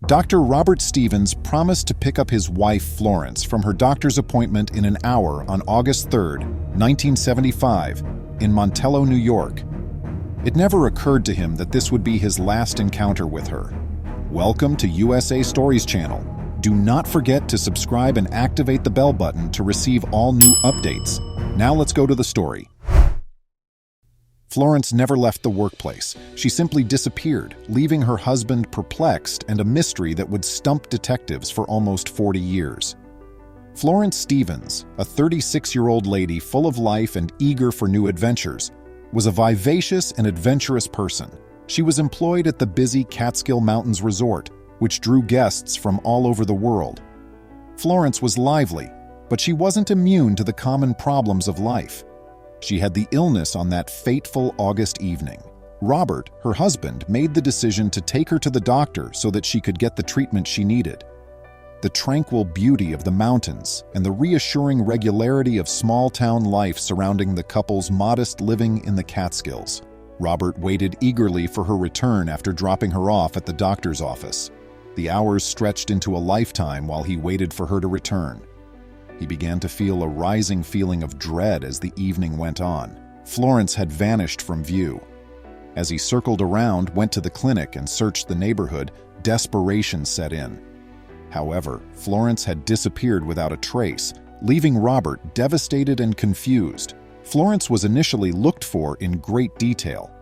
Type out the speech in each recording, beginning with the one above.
Dr. Robert Stevens promised to pick up his wife Florence from her doctor's appointment in an hour on August 3, 1975, in Montello, New York. It never occurred to him that this would be his last encounter with her. Welcome to USA Stories channel. Do not forget to subscribe and activate the bell button to receive all new updates. Now let's go to the story. Florence never left the workplace. She simply disappeared, leaving her husband perplexed and a mystery that would stump detectives for almost 40 years. Florence Stevens, a 36-year-old lady full of life and eager for new adventures, was a vivacious and adventurous person. She was employed at the busy Catskill Mountains Resort, which drew guests from all over the world. Florence was lively, but she wasn't immune to the common problems of life. She had the illness on that fateful August evening. Robert, her husband, made the decision to take her to the doctor so that she could get the treatment she needed. The tranquil beauty of the mountains and the reassuring regularity of small-town life surrounding the couple's modest living in the Catskills. Robert waited eagerly for her return after dropping her off at the doctor's office. The hours stretched into a lifetime while he waited for her to return. He began to feel a rising feeling of dread as the evening went on. Florence had vanished from view. As he circled around, went to the clinic, and searched the neighborhood, desperation set in. However, Florence had disappeared without a trace, leaving Robert devastated and confused. Florence was initially looked for in great detail.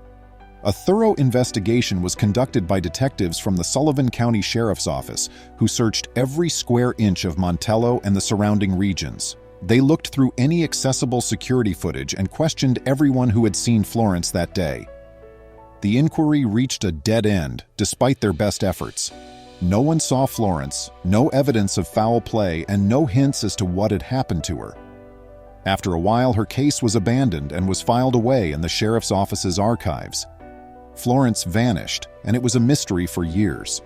A thorough investigation was conducted by detectives from the Sullivan County Sheriff's Office, who searched every square inch of Montello and the surrounding regions. They looked through any accessible security footage and questioned everyone who had seen Florence that day. The inquiry reached a dead end, despite their best efforts. No one saw Florence, no evidence of foul play, and no hints as to what had happened to her. After a while, her case was abandoned and was filed away in the sheriff's office's archives. Florence vanished, and it was a mystery for years.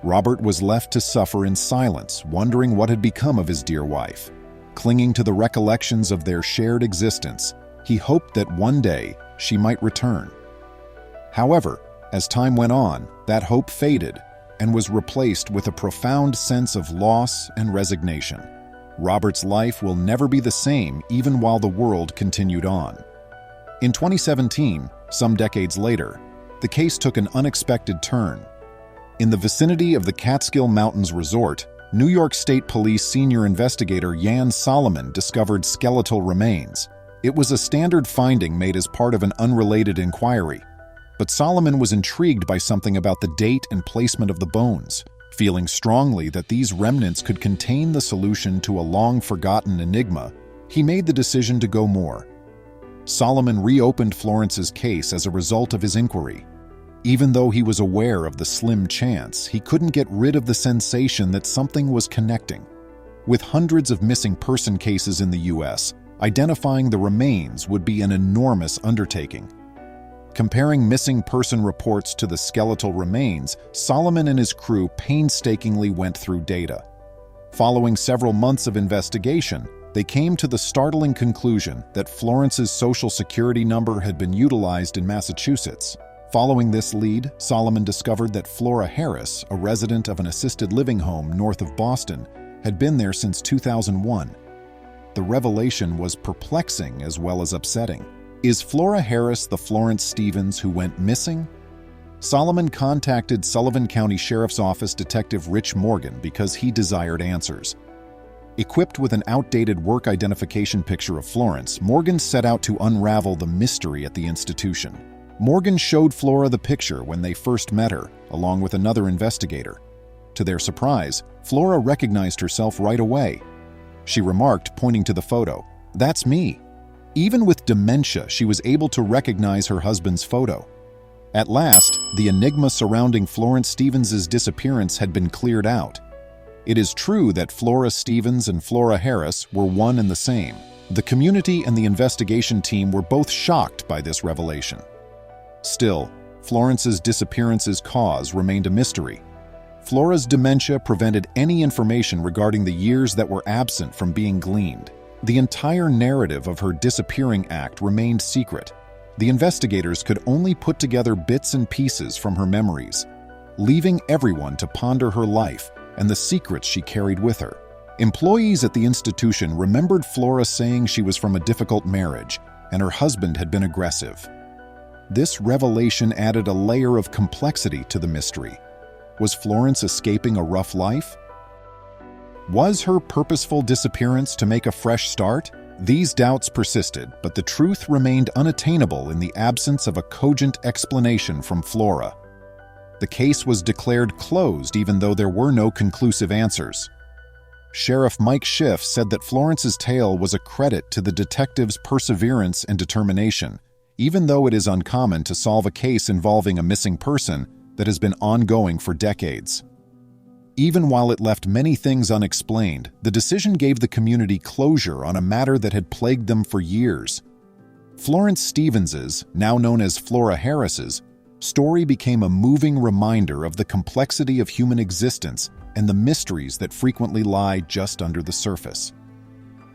Robert was left to suffer in silence, wondering what had become of his dear wife. Clinging to the recollections of their shared existence, he hoped that one day she might return. However, as time went on, that hope faded and was replaced with a profound sense of loss and resignation. Robert's life will never be the same even while the world continued on. In 2017, some decades later, the case took an unexpected turn. In the vicinity of the Catskill Mountains Resort, New York State Police senior investigator Jan Solomon discovered skeletal remains. It was a standard finding made as part of an unrelated inquiry, but Solomon was intrigued by something about the date and placement of the bones. Feeling strongly that these remnants could contain the solution to a long-forgotten enigma, he made the decision to go more. Solomon reopened Florence's case as a result of his inquiry. Even though he was aware of the slim chance, he couldn't get rid of the sensation that something was connecting. With hundreds of missing person cases in the U.S., identifying the remains would be an enormous undertaking. Comparing missing person reports to the skeletal remains, Solomon and his crew painstakingly went through data. Following several months of investigation, they came to the startling conclusion that Florence's social security number had been utilized in Massachusetts. Following this lead, Solomon discovered that Flora Harris, a resident of an assisted living home north of Boston, had been there since 2001. The revelation was perplexing as well as upsetting. Is Flora Harris the Florence Stevens who went missing? Solomon contacted Sullivan County Sheriff's Office Detective Rich Morgan because he desired answers. Equipped with an outdated work identification picture of Florence, Morgan set out to unravel the mystery at the institution. Morgan showed Flora the picture when they first met her, along with another investigator. To their surprise, Flora recognized herself right away. She remarked, pointing to the photo, "That's me." Even with dementia, she was able to recognize her husband's photo. At last, the enigma surrounding Florence Stevens' disappearance had been cleared out. It is true that Flora Stevens and Flora Harris were one and the same. The community and the investigation team were both shocked by this revelation. Still, Florence's disappearance's cause remained a mystery. Flora's dementia prevented any information regarding the years that were absent from being gleaned. The entire narrative of her disappearing act remained secret. The investigators could only put together bits and pieces from her memories. leaving everyone to ponder her life and the secrets she carried with her. Employees at the institution remembered Flora saying she was from a difficult marriage and her husband had been aggressive. This revelation added a layer of complexity to the mystery. Was Florence escaping a rough life? Was her purposeful disappearance to make a fresh start? These doubts persisted, but the truth remained unattainable in the absence of a cogent explanation from Flora. The case was declared closed even though there were no conclusive answers. Sheriff Mike Schiff said that Florence's tale was a credit to the detective's perseverance and determination, even though it is uncommon to solve a case involving a missing person that has been ongoing for decades. Even while it left many things unexplained, the decision gave the community closure on a matter that had plagued them for years. Florence Stevens's, now known as Flora Harris's, story became a moving reminder of the complexity of human existence and the mysteries that frequently lie just under the surface.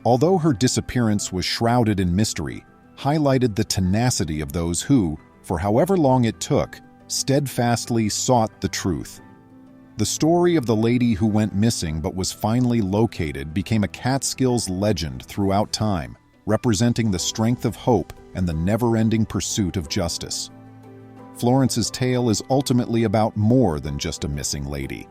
Although her disappearance was shrouded in mystery, highlighted the tenacity of those who, for however long it took, steadfastly sought the truth. The story of the lady who went missing but was finally located became a Catskills legend throughout time, representing the strength of hope and the never-ending pursuit of justice. Florence's tale is ultimately about more than just a missing lady.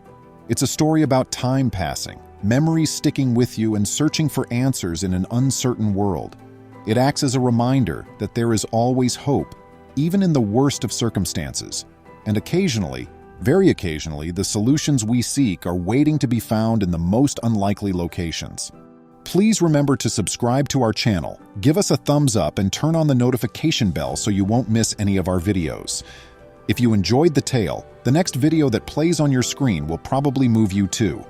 It's a story about time passing, memories sticking with you, and searching for answers in an uncertain world. It acts as a reminder that there is always hope, even in the worst of circumstances, and occasionally, very occasionally, the solutions we seek are waiting to be found in the most unlikely locations. Please remember to subscribe to our channel, give us a thumbs up, and turn on the notification bell so you won't miss any of our videos. If you enjoyed the tale, the next video that plays on your screen will probably move you too.